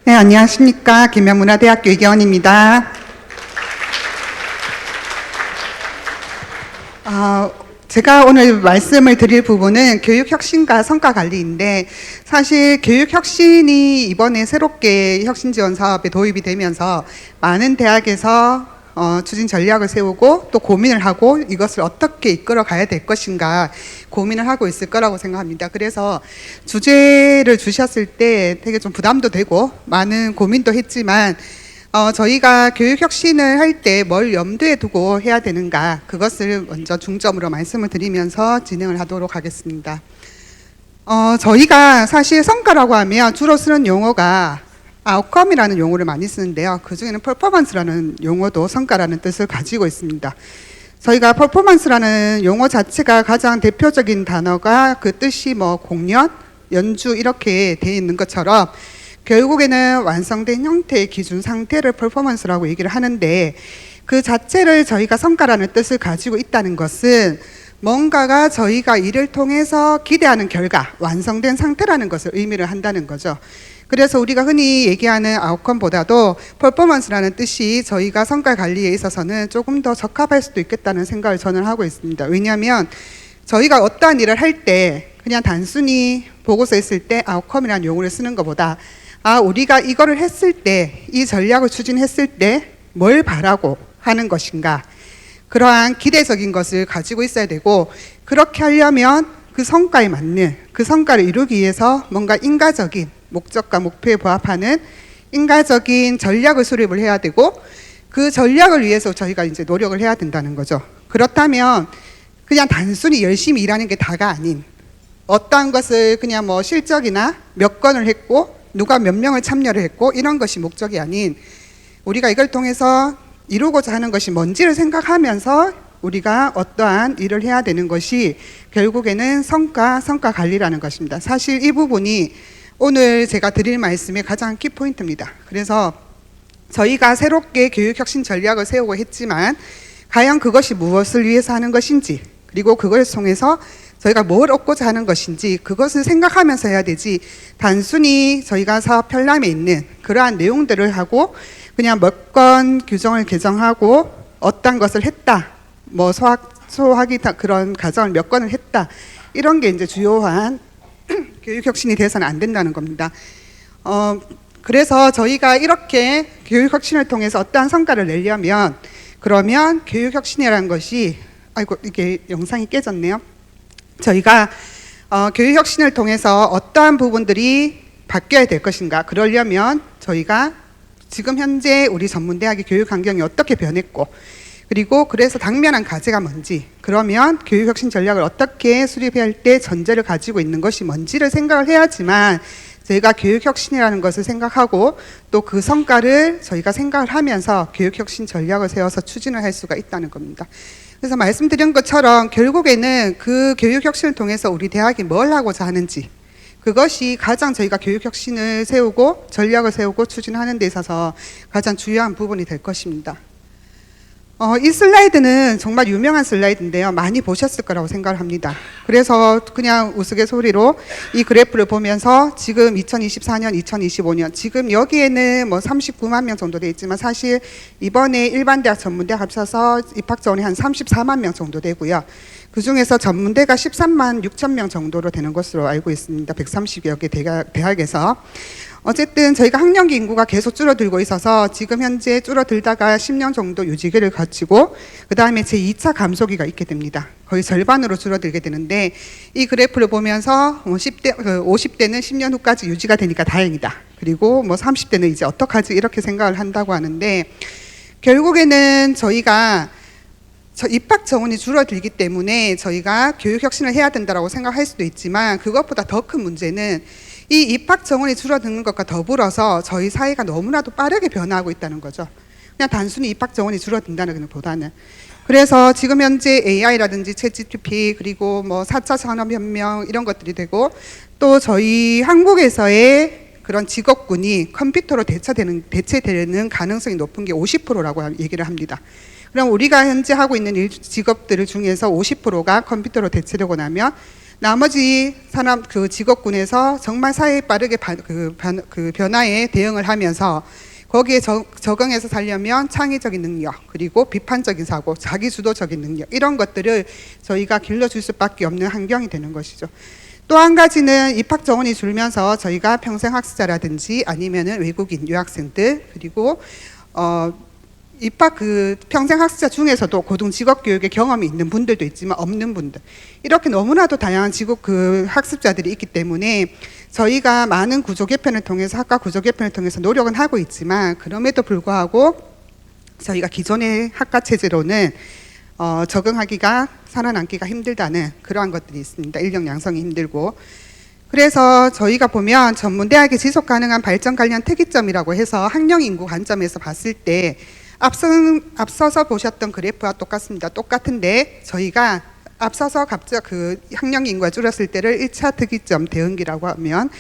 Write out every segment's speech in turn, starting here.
네, 안녕하십니까. 김명문화대학교 이경원입니다. 제가 오늘 말씀을 드릴 부분은 교육혁신과 성과관리인데, 사실 교육혁신이 이번에 새롭게 혁신지원 사업에 도입이 되면서 많은 대학에서 추진 전략을 세우고 또 고민을 하고 이것을 어떻게 이끌어 가야 될 것인가 고민을 하고 있을 거라고 생각합니다. 그래서 주제를 주셨을 때 되게 좀 부담도 되고 많은 고민도 했지만 저희가 교육혁신을 할 때 뭘 염두에 두고 해야 되는가, 그것을 먼저 중점으로 말씀을 드리면서 진행을 하도록 하겠습니다. 저희가 사실 성과라고 하면 주로 쓰는 용어가 아웃컴이라는 용어를 많이 쓰는데요. 그 중에는 퍼포먼스라는 용어도 성과라는 뜻을 가지고 있습니다. 저희가 퍼포먼스라는 용어 자체가 가장 대표적인 단어가 그 뜻이 공연, 연주 이렇게 되어 있는 것처럼 결국에는 완성된 형태의 기준 상태를 퍼포먼스라고 얘기를 하는데, 그 자체를 저희가 성과라는 뜻을 가지고 있다는 것은 뭔가가 저희가 이를 통해서 기대하는 결과, 완성된 상태라는 것을 의미를 한다는 거죠. 그래서 우리가 흔히 얘기하는 아웃컴보다도 퍼포먼스라는 뜻이 저희가 성과 관리에 있어서는 조금 더 적합할 수도 있겠다는 생각을 저는 하고 있습니다. 왜냐하면 저희가 어떠한 일을 할 때 그냥 단순히 보고서 있을 때 아웃컴이라는 용어를 쓰는 것보다 우리가 이거를 했을 때, 이 전략을 추진했을 때 뭘 바라고 하는 것인가, 그러한 기대적인 것을 가지고 있어야 되고, 그렇게 하려면 그 성과에 맞는, 그 성과를 이루기 위해서 뭔가 인과적인 목적과 목표에 부합하는 인과적인 전략을 수립을 해야 되고, 그 전략을 위해서 저희가 이제 노력을 해야 된다는 거죠. 그렇다면 그냥 단순히 열심히 일하는 게 다가 아닌, 어떠한 것을 그냥 실적이나 몇 건을 했고 누가 몇 명을 참여를 했고 이런 것이 목적이 아닌, 우리가 이걸 통해서 이루고자 하는 것이 뭔지를 생각하면서 우리가 어떠한 일을 해야 되는 것이 결국에는 성과 관리라는 것입니다. 사실 이 부분이 오늘 제가 드릴 말씀의 가장 키포인트입니다. 그래서 저희가 새롭게 교육혁신 전략을 세우고 했지만 과연 그것이 무엇을 위해서 하는 것인지, 그리고 그걸 통해서 저희가 뭘 얻고자 하는 것인지, 그것을 생각하면서 해야 되지, 단순히 저희가 사업 편람에 있는 그러한 내용들을 하고 그냥 몇 건 규정을 개정하고 어떤 것을 했다, 소화기 그런 과정을 몇 건을 했다, 이런 게 이제 주요한 교육혁신이 돼서는 안 된다는 겁니다. 그래서 저희가 이렇게 교육혁신을 통해서 어떠한 성과를 내려면, 그러면 교육혁신이라는 것이, 이게 영상이 깨졌네요. 저희가 교육혁신을 통해서 어떠한 부분들이 바뀌어야 될 것인가, 그러려면 저희가 지금 현재 우리 전문대학의 교육 환경이 어떻게 변했고, 그리고 그래서 당면한 과제가 뭔지, 그러면 교육혁신 전략을 어떻게 수립해야 할 때 전제를 가지고 있는 것이 뭔지를 생각을 해야지만 저희가 교육혁신이라는 것을 생각하고 또 그 성과를 저희가 생각을 하면서 교육혁신 전략을 세워서 추진을 할 수가 있다는 겁니다. 그래서 말씀드린 것처럼 결국에는 그 교육혁신을 통해서 우리 대학이 뭘 하고자 하는지, 그것이 가장 저희가 교육혁신을 세우고 전략을 세우고 추진하는 데 있어서 가장 중요한 부분이 될 것입니다. 이 슬라이드는 정말 유명한 슬라이드인데요. 많이 보셨을 거라고 생각을 합니다. 그래서 그냥 우스갯소리로 이 그래프를 보면서 지금 2024년, 2025년, 지금 여기에는 39만 명 정도 돼 있지만 사실 이번에 일반대학, 전문대학 합쳐서 입학 자원이 한 34만 명 정도 되고요. 그 중에서 전문대가 13만 6천 명 정도로 되는 것으로 알고 있습니다. 130여 개 대학에서. 어쨌든 저희가 학령기 인구가 계속 줄어들고 있어서 지금 현재 줄어들다가 10년 정도 유지기를 거치고 그 다음에 제2차 감소기가 있게 됩니다. 거의 절반으로 줄어들게 되는데, 이 그래프를 보면서 50대는 10년 후까지 유지가 되니까 다행이다, 그리고 30대는 이제 어떡하지, 이렇게 생각을 한다고 하는데, 결국에는 저희가 입학 정원이 줄어들기 때문에 저희가 교육혁신을 해야 된다고 생각할 수도 있지만, 그것보다 더 큰 문제는 이 입학 정원이 줄어드는 것과 더불어서 저희 사회가 너무나도 빠르게 변화하고 있다는 거죠. 그냥 단순히 입학 정원이 줄어든다는 것보다는. 그래서 지금 현재 AI라든지 챗GPT, 그리고 4차 산업혁명 이런 것들이 되고, 또 저희 한국에서의 그런 직업군이 컴퓨터로 대체되는 가능성이 높은 게 50%라고 얘기를 합니다. 그럼 우리가 현재 하고 있는 직업들 중에서 50%가 컴퓨터로 대체되고 나면 나머지 산업 그 직업군에서 정말 사회에 빠르게 그 변화에 대응을 하면서 거기에 적응해서 살려면 창의적인 능력, 그리고 비판적인 사고, 자기주도적인 능력, 이런 것들을 저희가 길러줄 수밖에 없는 환경이 되는 것이죠. 또 한 가지는 입학 정원이 줄면서 저희가 평생학습자라든지 아니면은 외국인 유학생들, 그리고 입학 그 평생학습자 중에서도 고등직업교육의 경험이 있는 분들도 있지만 없는 분들, 이렇게 너무나도 다양한 직업 그 학습자들이 있기 때문에 저희가 많은 구조 개편을 통해서, 학과 구조 개편을 통해서 노력은 하고 있지만, 그럼에도 불구하고 저희가 기존의 학과 체제로는 적응하기가, 살아남기가 힘들다는 그러한 것들이 있습니다. 인력 양성이 힘들고. 그래서 저희가 보면 전문대학의 지속 가능한 발전 관련 특이점이라고 해서 학령 인구 관점에서 봤을 때 앞서서 보셨던 그래프와 똑같습니다. 똑같은데 저희가 앞서서 갑자기 그 학령 인구가 줄었을 때를 1차 특이점 대응기라고 하면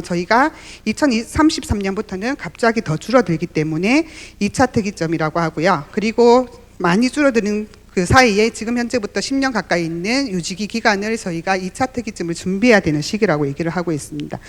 저희가 2033년부터는 갑자기 더 줄어들기 때문에 2차 특이점이라고 하고요. 그리고 많이 줄어드는 그 사이에 지금 현재부터 10년 가까이 있는 유지기 기간을 저희가 2차 특이점을 준비해야 되는 시기라고 얘기를 하고 있습니다.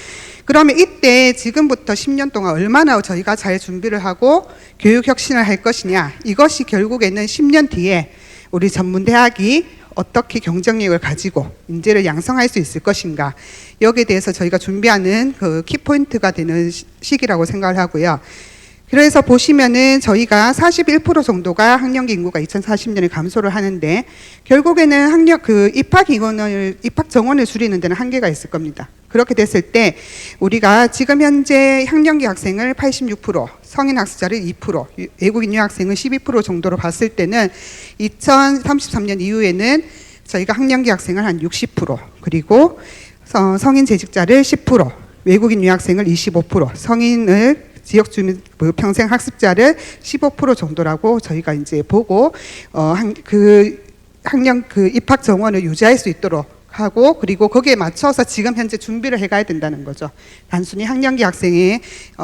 그러면 이때 지금부터 10년 동안 얼마나 저희가 잘 준비를 하고 교육 혁신을 할 것이냐, 이것이 결국에는 10년 뒤에 우리 전문대학이 어떻게 경쟁력을 가지고 인재를 양성할 수 있을 것인가, 여기에 대해서 저희가 준비하는 그 키포인트가 되는 시기라고 생각을 하고요. 그래서 보시면은 저희가 41% 정도가 학령 인구가 2040년에 감소를 하는데, 결국에는 학령 그 입학 정원을 줄이는 데는 한계가 있을 겁니다. 그렇게 됐을 때 우리가 지금 현재 학령기 학생을 86%, 성인 학습자를 2%, 외국인 유학생을 12% 정도로 봤을 때는 2033년 이후에는 저희가 학령기 학생을 한 60%, 그리고 성인 재직자를 10%, 외국인 유학생을 25%, 성인을 지역 주민 평생 학습자를 15% 정도라고 저희가 이제 보고 그 학령 그 입학 정원을 유지할 수 있도록 하고, 그리고 거기에 맞춰서 지금 현재 준비를 해가야 된다는 거죠. 단순히 학령기 학생의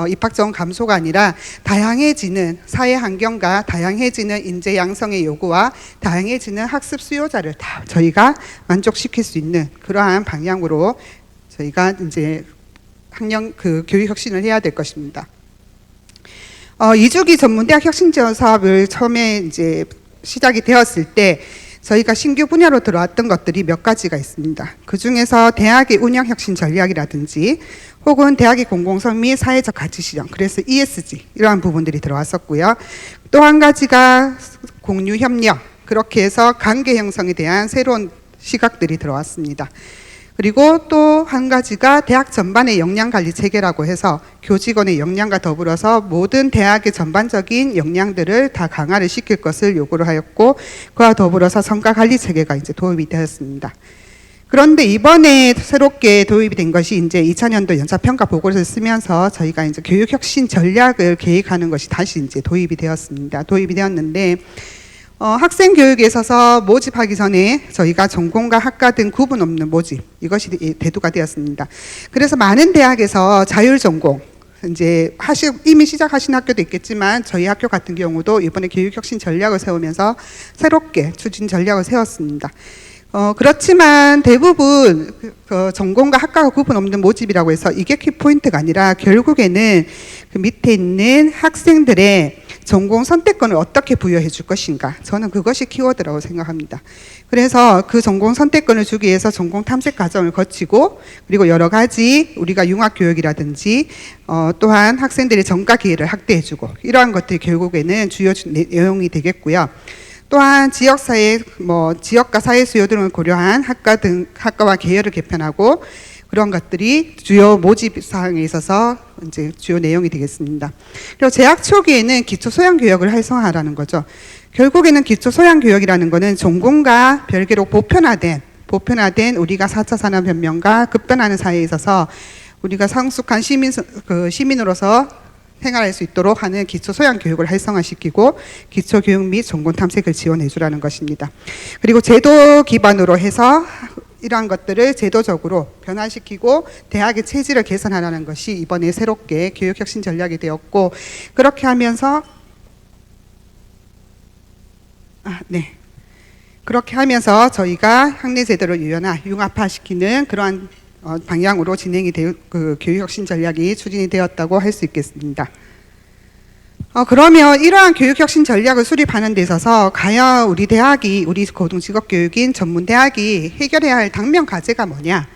입학 정원 감소가 아니라 다양해지는 사회 환경과 다양해지는 인재 양성의 요구와 다양해지는 학습 수요자를 다 저희가 만족시킬 수 있는 그러한 방향으로 저희가 이제 학령 그 교육 혁신을 해야 될 것입니다. 2주기 전문대학 혁신 지원 사업을 처음에 이제 시작이 되었을 때 저희가 신규 분야로 들어왔던 것들이 몇 가지가 있습니다. 그 중에서 대학의 운영 혁신 전략이라든지 혹은 대학의 공공성 및 사회적 가치 실현, 그래서 ESG 이러한 부분들이 들어왔었고요. 또 한 가지가 공유 협력, 그렇게 해서 관계 형성에 대한 새로운 시각들이 들어왔습니다. 그리고 또 한 가지가 대학 전반의 역량 관리 체계라고 해서 교직원의 역량과 더불어서 모든 대학의 전반적인 역량들을 다 강화를 시킬 것을 요구를 하였고, 그와 더불어서 성과 관리 체계가 이제 도입이 되었습니다. 그런데 이번에 새롭게 도입이 된 것이 이제 2000년도 연차평가 보고를 쓰면서 저희가 이제 교육 혁신 전략을 계획하는 것이 다시 이제 도입이 되었습니다. 도입이 되었는데 학생 교육에 있어서 모집하기 전에 저희가 전공과 학과 등 구분 없는 모집, 이것이 대두가 되었습니다. 그래서 많은 대학에서 자율 전공, 이제 이미 시작하신 학교도 있겠지만 저희 학교 같은 경우도 이번에 교육혁신 전략을 세우면서 새롭게 추진 전략을 세웠습니다. 그렇지만 대부분 그 전공과 학과가 구분 없는 모집이라고 해서 이게 키포인트가 아니라 결국에는 그 밑에 있는 학생들의 전공 선택권을 어떻게 부여해 줄 것인가, 저는 그것이 키워드라고 생각합니다. 그래서 그 전공 선택권을 주기 위해서 전공 탐색 과정을 거치고, 그리고 여러 가지 우리가 융합 교육이라든지 또한 학생들의 전과 기회를 확대해 주고, 이러한 것들이 결국에는 주요 내용이 되겠고요. 또한 지역사회, 지역과 사회 수요 등을 고려한 학과와 계열을 개편하고, 그런 것들이 주요 모집 사항에 있어서 이제 주요 내용이 되겠습니다. 그리고 재학 초기에는 기초 소양 교육을 활성화하라는 거죠. 결국에는 기초 소양 교육이라는 거는 전공과 별개로 보편화된 우리가 4차 산업혁명과 급변하는 사회에 있어서 우리가 성숙한 시민으로서 생활할 수 있도록 하는 기초 소양 교육을 활성화시키고 기초 교육 및 전공 탐색을 지원해 주라는 것입니다. 그리고 제도 기반으로 해서 이러한 것들을 제도적으로 변화시키고 대학의 체질을 개선하라는 것이 이번에 새롭게 교육혁신 전략이 되었고, 그렇게 하면서 그렇게 하면서 저희가 학내 제도를 유연화, 융합화시키는 그러한 방향으로 진행이 되어 그 교육혁신 전략이 추진이 되었다고 할 수 있겠습니다. 그러면 이러한 교육혁신 전략을 수립하는 데 있어서 과연 우리 대학이, 우리 고등직업교육인 전문대학이 해결해야 할 당면 과제가 뭐냐?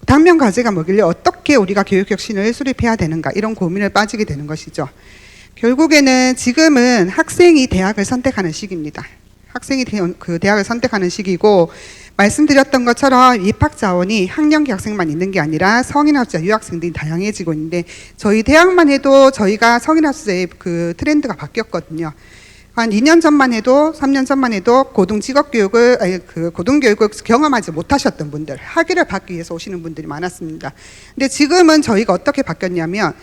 당면 과제가 뭐길래 어떻게 우리가 교육혁신을 수립해야 되는가? 이런 고민을 빠지게 되는 것이죠. 결국에는 지금은 학생이 대학을 선택하는 시기입니다. 학생이 그 대학을 선택하는 시기고, 말씀드렸던 것처럼 입학 자원이 학령기 학생만 있는 게 아니라 성인학자 유학생들이 다양해지고 있는데, 저희 대학만 해도 저희가 성인학자의 그 트렌드가 바뀌었거든요. 한 2년 전만 해도, 3년 전만 해도 고등교육을 경험하지 못하셨던 분들, 학위를 받기 위해서 오시는 분들이 많았습니다. 근데 지금은 저희가 어떻게 바뀌었냐면,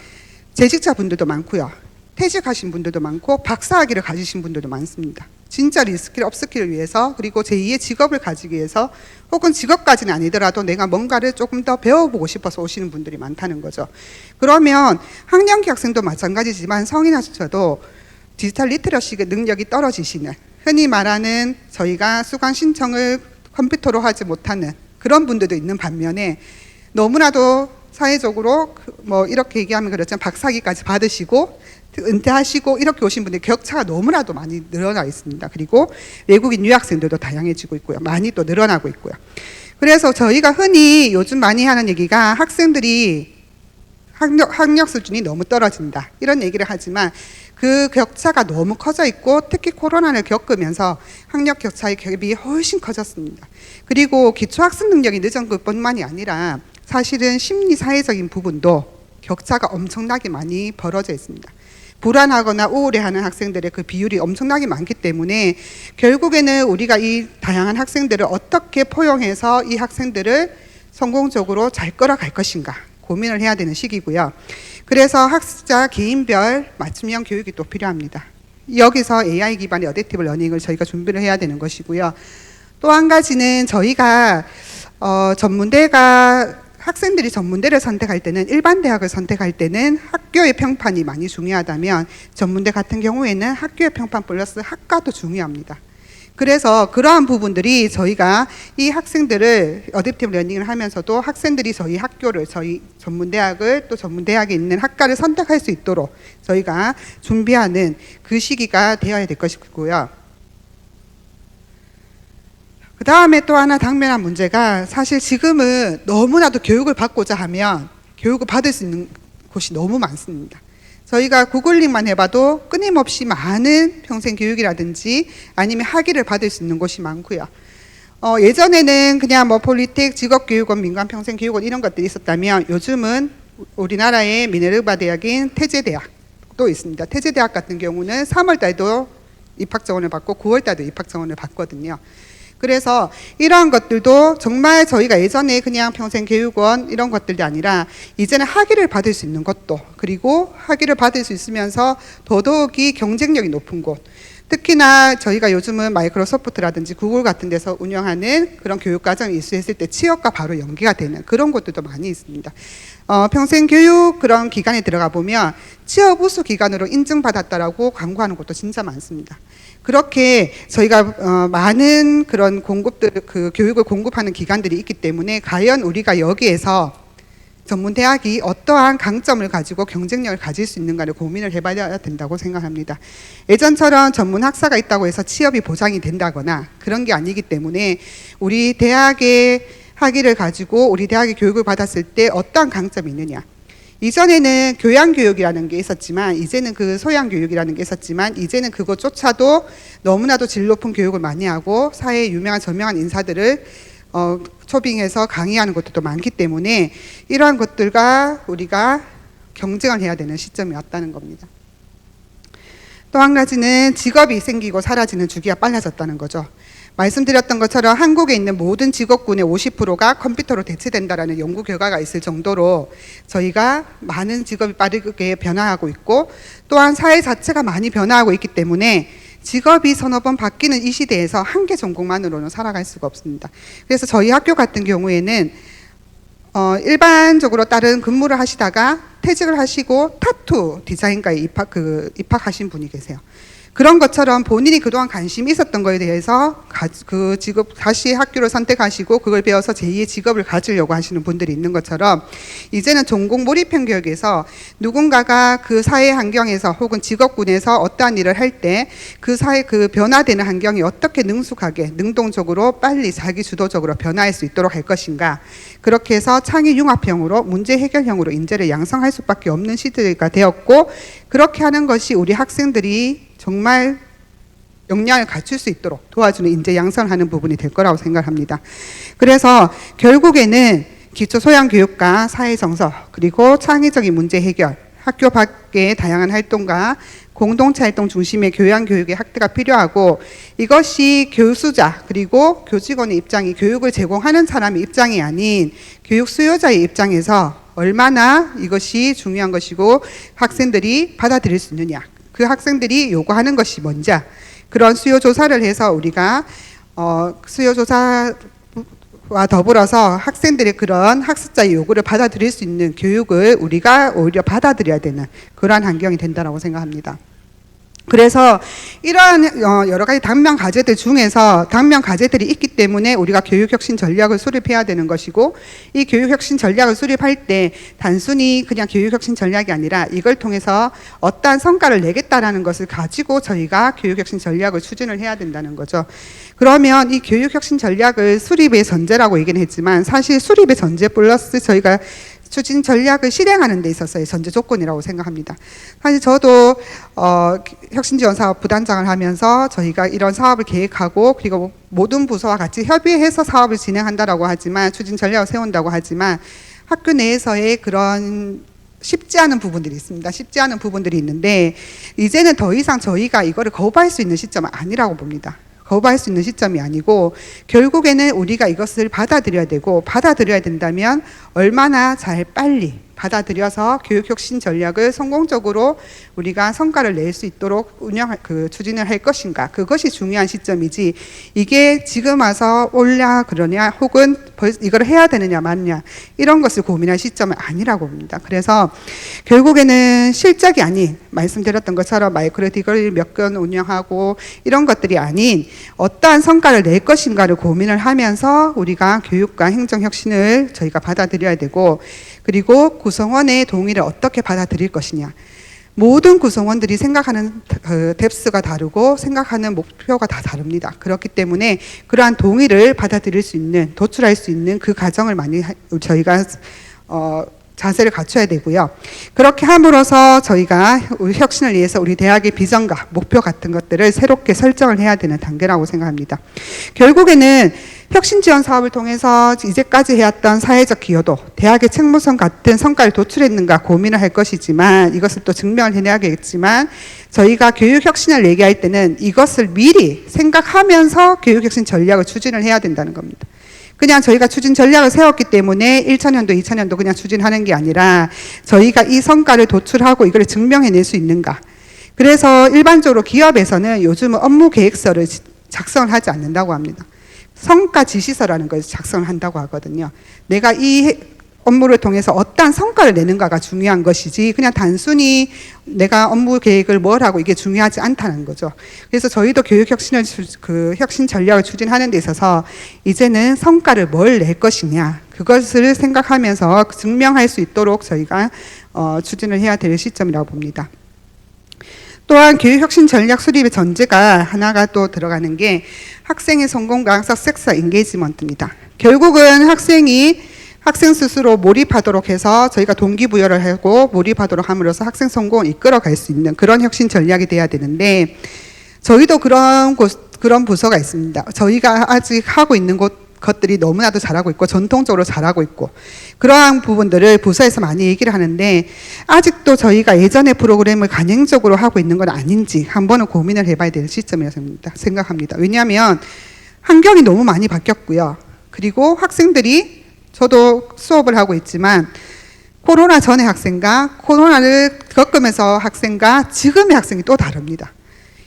재직자 분들도 많고요, 퇴직하신 분들도 많고, 박사학위를 가지신 분들도 많습니다. 진짜 리스킬, 업스킬을 위해서, 그리고 제2의 직업을 가지기 위해서, 혹은 직업까지는 아니더라도 내가 뭔가를 조금 더 배워보고 싶어서 오시는 분들이 많다는 거죠. 그러면 학령기 학생도 마찬가지지만 성인학자도 디지털 리터러시 능력이 떨어지시는, 흔히 말하는 저희가 수강 신청을 컴퓨터로 하지 못하는 그런 분들도 있는 반면에, 너무나도 사회적으로 뭐 이렇게 얘기하면 그렇지만 박사학위까지 받으시고 은퇴하시고 이렇게 오신 분들 격차가 너무나도 많이 늘어나 있습니다. 그리고 외국인 유학생들도 다양해지고 있고요. 많이 또 늘어나고 있고요. 그래서 저희가 흔히 요즘 많이 하는 얘기가 학생들이 학력 수준이 너무 떨어진다, 이런 얘기를 하지만 그 격차가 너무 커져 있고, 특히 코로나를 겪으면서 학력 격차의 갭이 훨씬 커졌습니다. 그리고 기초학습 능력이 늦은 것뿐만이 아니라 사실은 심리 사회적인 부분도 격차가 엄청나게 많이 벌어져 있습니다. 불안하거나 우울해하는 학생들의 그 비율이 엄청나게 많기 때문에 결국에는 우리가 이 다양한 학생들을 어떻게 포용해서 이 학생들을 성공적으로 잘 끌어갈 것인가 고민을 해야 되는 시기고요. 그래서 학습자 개인별 맞춤형 교육이 또 필요합니다. 여기서 AI 기반의 어댑티브 러닝을 저희가 준비를 해야 되는 것이고요. 또 한 가지는 저희가 학생들이 전문대를 선택할 때는, 일반 대학을 선택할 때는 학교의 평판이 많이 중요하다면, 전문대 같은 경우에는 학교의 평판 플러스 학과도 중요합니다. 그래서 그러한 부분들이 저희가 이 학생들을 어댑티브 러닝을 하면서도 학생들이 저희 학교를, 저희 전문대학을, 또 전문대학에 있는 학과를 선택할 수 있도록 저희가 준비하는 그 시기가 되어야 될 것이고요. 그 다음에 또 하나 당면한 문제가, 사실 지금은 너무나도 교육을 받고자 하면 교육을 받을 수 있는 곳이 너무 많습니다. 저희가 구글링만 해봐도 끊임없이 많은 평생교육이라든지 아니면 학위를 받을 수 있는 곳이 많고요. 예전에는 그냥 뭐 폴리텍, 직업교육원, 민간평생교육원 이런 것들이 있었다면, 요즘은 우리나라의 미네르바 대학인 태제대학도 있습니다. 태제대학 같은 경우는 3월 달도 입학 정원을 받고 9월 달도 입학 정원을 받거든요. 그래서 이러한 것들도 정말 저희가 예전에 그냥 평생교육원 이런 것들이 아니라 이제는 학위를 받을 수 있는 것도, 그리고 학위를 받을 수 있으면서 더더욱이 경쟁력이 높은 곳, 특히나 저희가 요즘은 마이크로소프트라든지 구글 같은 데서 운영하는 그런 교육과정을 이수했을 때 취업과 바로 연계가 되는 그런 곳들도 많이 있습니다. 평생교육 그런 기관에 들어가 보면 취업 우수 기관으로 인증받았다라고 광고하는 곳도 진짜 많습니다. 그렇게 저희가 많은 그런 그 교육을 공급하는 기관들이 있기 때문에, 과연 우리가 여기에서 전문대학이 어떠한 강점을 가지고 경쟁력을 가질 수 있는가를 고민을 해봐야 된다고 생각합니다. 예전처럼 전문 학사가 있다고 해서 취업이 보장이 된다거나 그런 게 아니기 때문에, 우리 대학의 학위를 가지고 우리 대학의 교육을 받았을 때 어떠한 강점이 있느냐. 이전에는 교양교육이라는 게 있었지만, 이제는 그 소양교육이라는 게 있었지만, 이제는 그것조차도 너무나도 질 높은 교육을 많이 하고 사회에 유명한 저명한 인사들을 초빙해서 강의하는 것들도 많기 때문에, 이러한 것들과 우리가 경쟁을 해야 되는 시점이 왔다는 겁니다. 또 한 가지는 직업이 생기고 사라지는 주기가 빨라졌다는 거죠. 말씀드렸던 것처럼 한국에 있는 모든 직업군의 50%가 컴퓨터로 대체된다라는 연구 결과가 있을 정도로 저희가 많은 직업이 빠르게 변화하고 있고, 또한 사회 자체가 많이 변화하고 있기 때문에 직업이 서너 번 바뀌는 이 시대에서 한 개 전공만으로는 살아갈 수가 없습니다. 그래서 저희 학교 같은 경우에는 일반적으로 다른 근무를 하시다가 퇴직을 하시고 타투 디자인과에 입학하신 분이 계세요. 그런 것처럼 본인이 그동안 관심이 있었던 거에 대해서 그 직업 다시 학교를 선택하시고 그걸 배워서 제2의 직업을 가지려고 하시는 분들이 있는 것처럼 이제는 전공 몰입형 교육에서 누군가가 그 사회 환경에서 혹은 직업군에서 어떠한 일을 할 때 그 사회 그 변화되는 환경이 어떻게 능숙하게 능동적으로 빨리 자기 주도적으로 변화할 수 있도록 할 것인가, 그렇게 해서 창의 융합형으로 문제 해결형으로 인재를 양성할 수밖에 없는 시대가 되었고, 그렇게 하는 것이 우리 학생들이 정말 역량을 갖출 수 있도록 도와주는 인재 양성하는 부분이 될 거라고 생각합니다. 그래서 결국에는 기초 소양 교육과 사회 정서, 그리고 창의적인 문제 해결, 학교 밖의 다양한 활동과 공동체 활동 중심의 교양 교육의 확대가 필요하고, 이것이 교수자 그리고 교직원의 입장이 교육을 제공하는 사람의 입장이 아닌 교육 수요자의 입장에서 얼마나 이것이 중요한 것이고 학생들이 받아들일 수 있느냐, 그 학생들이 요구하는 것이 뭔지, 그런 수요 조사를 해서 우리가 수요 조사와 더불어서 학생들의 그런 학습자의 요구를 받아들일 수 있는 교육을 우리가 오히려 받아들여야 되는 그러한 환경이 된다고 생각합니다. 그래서 이러한 여러 가지 당면 과제들 중에서 당면 과제들이 있기 때문에 우리가 교육혁신 전략을 수립해야 되는 것이고, 이 교육혁신 전략을 수립할 때 단순히 그냥 교육혁신 전략이 아니라 이걸 통해서 어떠한 성과를 내겠다라는 것을 가지고 저희가 교육혁신 전략을 추진을 해야 된다는 거죠. 그러면 이 교육혁신 전략을 수립의 전제라고 얘기는 했지만 사실 수립의 전제 플러스 저희가 추진 전략을 실행하는 데 있어서의 전제 조건이라고 생각합니다. 사실 저도 혁신지원 사업 부단장을 하면서 저희가 이런 사업을 계획하고 그리고 모든 부서와 같이 협의해서 사업을 진행한다라고 하지만, 추진 전략을 세운다고 하지만 학교 내에서의 그런 쉽지 않은 부분들이 있습니다. 쉽지 않은 부분들이 있는데 이제는 더 이상 저희가 이거를 거부할 수 있는 시점은 아니라고 봅니다. 거부할 수 있는 시점이 아니고 결국에는 우리가 이것을 받아들여야 되고, 받아들여야 된다면 얼마나 잘 빨리 받아들여서 교육혁신 전략을 성공적으로 우리가 성과를 낼 수 있도록 추진을 할 것인가, 그것이 중요한 시점이지, 이게 지금 와서 올냐 그러냐 혹은 이걸 해야 되느냐 마느냐 이런 것을 고민할 시점은 아니라고 봅니다. 그래서 결국에는 실적이 아닌, 말씀드렸던 것처럼 마이크로 디그리를 몇 건 운영하고 이런 것들이 아닌 어떠한 성과를 낼 것인가를 고민을 하면서 우리가 교육과 행정혁신을 저희가 받아들여야 되고, 그리고 구성원의 동의를 어떻게 받아들일 것이냐. 모든 구성원들이 생각하는 뎁스가 다르고 생각하는 목표가 다 다릅니다. 그렇기 때문에 그러한 동의를 받아들일 수 있는, 도출할 수 있는 그 과정을 많이 저희가 자세를 갖춰야 되고요. 그렇게 함으로써 저희가 우리 혁신을 위해서 우리 대학의 비전과 목표 같은 것들을 새롭게 설정을 해야 되는 단계라고 생각합니다. 결국에는 혁신 지원 사업을 통해서 이제까지 해왔던 사회적 기여도, 대학의 책무성 같은 성과를 도출했는가 고민을 할 것이지만, 이것을 또 증명을 해내야겠지만, 저희가 교육혁신을 얘기할 때는 이것을 미리 생각하면서 교육혁신 전략을 추진을 해야 된다는 겁니다. 그냥 저희가 추진 전략을 세웠기 때문에 1차년도, 2차년도 그냥 추진하는 게 아니라 저희가 이 성과를 도출하고 이걸 증명해낼 수 있는가. 그래서 일반적으로 기업에서는 요즘은 업무 계획서를 작성을 하지 않는다고 합니다. 성과 지시서라는 걸 작성을 한다고 하거든요. 내가 이 업무를 통해서 어떠한 성과를 내는가가 중요한 것이지 그냥 단순히 내가 업무 계획을 뭘 하고 이게 중요하지 않다는 거죠. 그래서 저희도 교육혁신을 혁신 전략을 추진하는 데 있어서 이제는 성과를 뭘 낼 것이냐 그것을 생각하면서 증명할 수 있도록 저희가 추진을 해야 될 시점이라고 봅니다. 또한 교육혁신 전략 수립의 전제가 하나가 또 들어가는 게 학생의 성공과 석세스 인게이지먼트입니다. 결국은 학생 스스로 몰입하도록 해서 저희가 동기부여를 하고 몰입하도록 함으로써 학생 성공을 이끌어갈 수 있는 그런 혁신 전략이 돼야 되는데, 저희도 그런 부서가 있습니다. 저희가 아직 하고 있는 것들이 너무나도 잘하고 있고 전통적으로 잘하고 있고 그러한 부분들을 부서에서 많이 얘기를 하는데, 아직도 저희가 예전의 프로그램을 간행적으로 하고 있는 건 아닌지 한번은 고민을 해봐야 될 시점이라고 생각합니다. 왜냐하면 환경이 너무 많이 바뀌었고요. 그리고 학생들이, 저도 수업을 하고 있지만 코로나 전의 학생과 코로나를 겪으면서 학생과 지금의 학생이 또 다릅니다.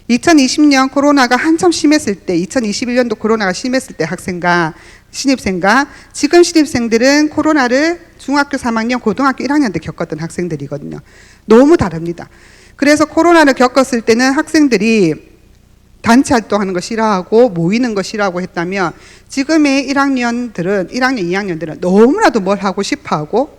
2020년 코로나가 한참 심했을 때, 2021년도 코로나가 심했을 때 학생과 신입생과 지금 신입생들은 코로나를 중학교 3학년, 고등학교 1학년 때 겪었던 학생들이거든요. 너무 다릅니다. 그래서 코로나를 겪었을 때는 학생들이 단체 활동하는 거 싫어하고 모이는 거 싫어하고 했다면 지금의 1학년들은 1학년, 2학년들은 너무나도 뭘 하고 싶어하고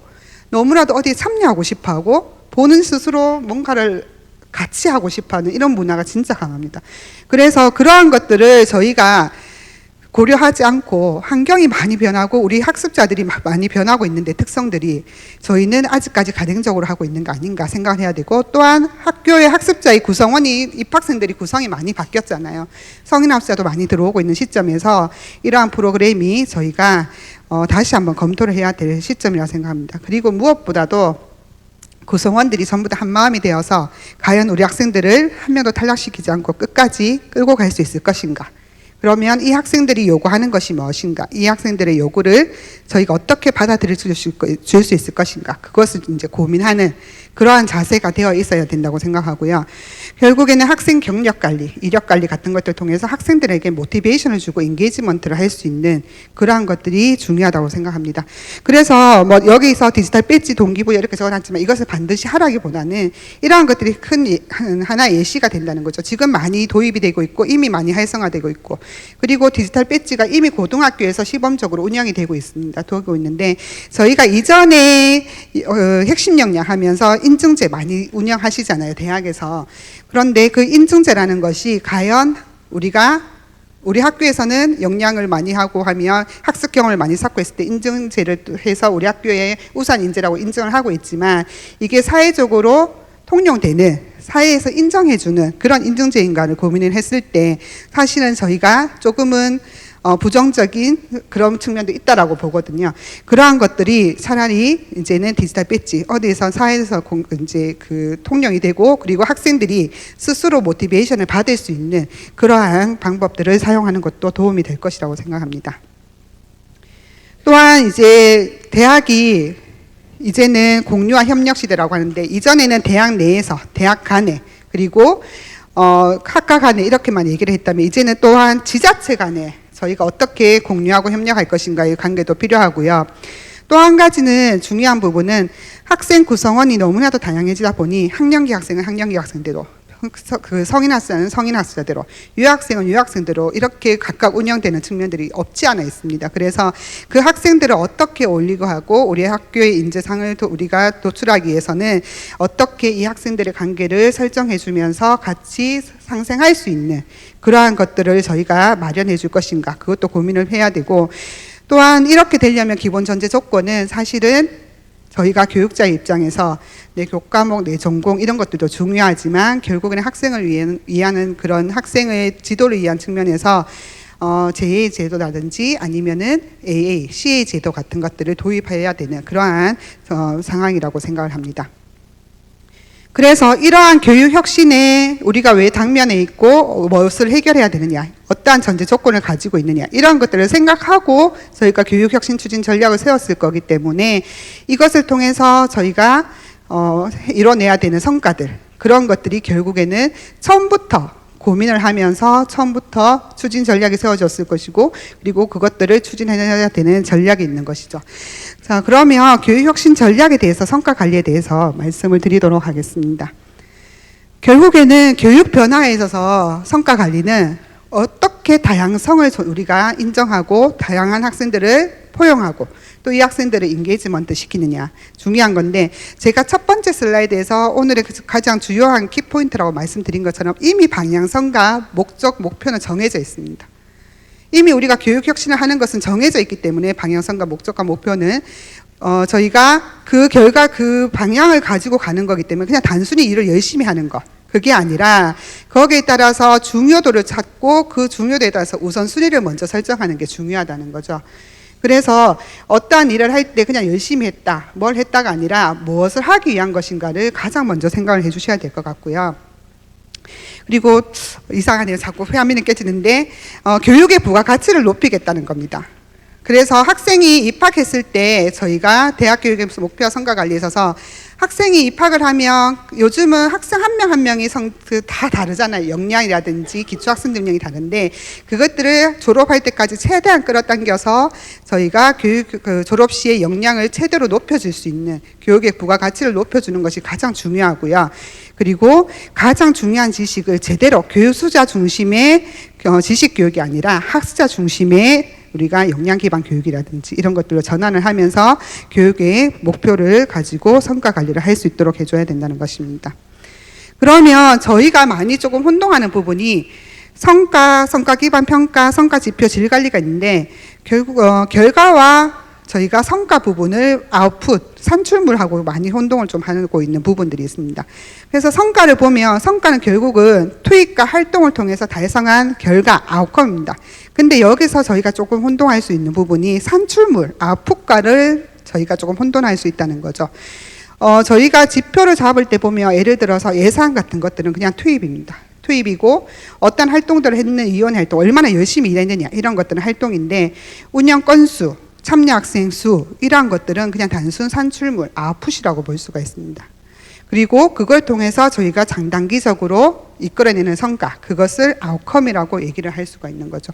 너무나도 어디에 참여하고 싶어하고 본인 스스로 뭔가를 같이 하고 싶어하는 이런 문화가 진짜 강합니다. 그래서 그러한 것들을 저희가 고려하지 않고 환경이 많이 변하고 우리 학습자들이 많이 변하고 있는데 특성들이 저희는 아직까지 가정적으로 하고 있는 거 아닌가 생각을 해야 되고 또한 학교의 학습자의 구성원이 입학생들이 구성이 많이 바뀌었잖아요. 성인 학습자도 많이 들어오고 있는 시점에서 이러한 프로그램이 저희가 다시 한번 검토를 해야 될 시점이라고 생각합니다. 그리고 무엇보다도 구성원들이 전부 다 한마음이 되어서 과연 우리 학생들을 한 명도 탈락시키지 않고 끝까지 끌고 갈 수 있을 것인가. 그러면 이 학생들이 요구하는 것이 무엇인가, 이 학생들의 요구를 저희가 어떻게 받아들일 줄 수 있을 것인가, 그것을 이제 고민하는 그러한 자세가 되어 있어야 된다고 생각하고요. 결국에는 학생 경력 관리, 이력 관리 같은 것들을 통해서 학생들에게 모티베이션을 주고 인게이지먼트를 할 수 있는 그러한 것들이 중요하다고 생각합니다. 그래서 뭐 여기서 디지털 배지 동기부여 이렇게 적어놨지만 이것을 반드시 하라기보다는 이러한 것들이 큰 하나의 예시가 된다는 거죠. 지금 많이 도입이 되고 있고 이미 많이 활성화되고 있고, 그리고 디지털 배지가 이미 고등학교에서 시범적으로 운영이 되고 있습니다. 되고 있는데 저희가 이전에 핵심 역량 하면서 인증제 많이 운영하시잖아요, 대학에서. 그런데 그 인증제라는 것이 과연 우리 학교에서는 역량을 많이 하고 하면 학습 경험을 많이 쌓고 있을 때 인증제를 해서 우리 학교의 우수한 인재라고 인정을 하고 있지만 이게 사회적으로 통용되는, 사회에서 인정해주는 그런 인증제인가를 고민을 했을 때 사실은 저희가 조금은 부정적인 그런 측면도 있다라고 보거든요. 그러한 것들이 차라리 이제는 디지털 배지 어디에서 사회에서 이제 그 통용이 되고 그리고 학생들이 스스로 모티베이션을 받을 수 있는 그러한 방법들을 사용하는 것도 도움이 될 것이라고 생각합니다. 또한 이제 대학이 이제는 공유와 협력 시대라고 하는데 이전에는 대학 내에서 대학 간에 그리고 학과 간에 이렇게만 얘기를 했다면 이제는 또한 지자체 간에 저희가 어떻게 공유하고 협력할 것인가의 관계도 필요하고요. 또 한 가지는 중요한 부분은 학생 구성원이 너무나도 다양해지다 보니 학령기 학생은 학령기 학생대로, 그 성인 학생은 성인 학생대로, 유학생은 유학생대로 이렇게 각각 운영되는 측면들이 없지 않아 있습니다. 그래서 그 학생들을 어떻게 올리고 하고 우리 학교의 인재상을 우리가 도출하기 위해서는 어떻게 이 학생들의 관계를 설정해 주면서 같이 상생할 수 있는 그러한 것들을 저희가 마련해 줄 것인가, 그것도 고민을 해야 되고, 또한 이렇게 되려면 기본 전제 조건은 사실은 저희가 교육자의 입장에서 내 교과목, 내 전공 이런 것들도 중요하지만 결국에는 학생을 위하는 그런 학생의 지도를 위한 측면에서 제2 제도라든지 아니면은 AA, CA 제도 같은 것들을 도입해야 되는 그러한 상황이라고 생각을 합니다. 그래서 이러한 교육 혁신에 우리가 왜 당면에 있고 무엇을 해결해야 되느냐, 어떠한 전제 조건을 가지고 있느냐, 이런 것들을 생각하고 저희가 교육 혁신 추진 전략을 세웠을 거기 때문에 이것을 통해서 저희가 이뤄내야 되는 성과들, 그런 것들이 결국에는 처음부터 고민을 하면서 처음부터 추진 전략이 세워졌을 것이고 그리고 그것들을 추진해야 되는 전략이 있는 것이죠. 자, 그러면 교육혁신 전략에 대해서 성과 관리에 대해서 말씀을 드리도록 하겠습니다. 결국에는 교육 변화에 있어서 성과 관리는 어떻게 다양성을 우리가 인정하고 다양한 학생들을 포용하고 또 이 학생들을 인게이지먼트 시키느냐 중요한 건데, 제가 첫 번째 슬라이드에서 오늘의 가장 주요한 키포인트라고 말씀드린 것처럼 이미 방향성과 목적, 목표는 정해져 있습니다. 이미 우리가 교육혁신을 하는 것은 정해져 있기 때문에 방향성과 목적과 목표는 저희가 그 결과 그 방향을 가지고 가는 거기 때문에 그냥 단순히 일을 열심히 하는 것, 그게 아니라 거기에 따라서 중요도를 찾고 그 중요도에 따라서 우선순위를 먼저 설정하는 게 중요하다는 거죠. 그래서 어떠한 일을 할 때 그냥 열심히 했다, 뭘 했다가 아니라 무엇을 하기 위한 것인가를 가장 먼저 생각을 해주셔야 될 것 같고요. 그리고 이상하네요. 자꾸 화면이 깨지는데 교육의 부가가치를 높이겠다는 겁니다. 그래서 학생이 입학했을 때 저희가 대학교육의 목표와 성과 관리에 있어서 학생이 입학을 하면 요즘은 학생 한 명 한 명이 다 다르잖아요. 역량이라든지 기초학습 능력이 다른데 그것들을 졸업할 때까지 최대한 끌어당겨서 저희가 졸업 시에 역량을 최대로 높여줄 수 있는 교육의 부가가치를 높여주는 것이 가장 중요하고요. 그리고 가장 중요한 지식을 제대로 교수자 중심의 지식 교육이 아니라 학습자 중심의 우리가 역량 기반 교육이라든지 이런 것들로 전환을 하면서 교육의 목표를 가지고 성과 관리를 할 수 있도록 해줘야 된다는 것입니다. 그러면 저희가 많이 조금 혼동하는 부분이 성과 기반 평가, 성과 지표 질 관리가 있는데 결국 결과와 저희가 성과 부분을 아웃풋, 산출물하고 많이 혼동을 좀 하고 있는 부분들이 있습니다. 그래서 성과를 보면 성과는 결국은 투입과 활동을 통해서 달성한 결과, 아웃컴입니다. 근데 여기서 저희가 조금 혼동할 수 있는 부분이 산출물, 아웃풋과를 저희가 조금 혼돈할 수 있다는 거죠. 저희가 지표를 잡을 때 보면 예를 들어서 예산 같은 것들은 그냥 투입입니다. 투입이고 어떤 활동들을 했는 위원 활동, 얼마나 열심히 일했느냐 이런 것들은 활동인데 운영 건수, 참여 학생 수 이러한 것들은 그냥 단순 산출물, 아웃풋이라고 볼 수가 있습니다. 그리고 그걸 통해서 저희가 장단기적으로 이끌어내는 성과, 그것을 아웃컴이라고 얘기를 할 수가 있는 거죠.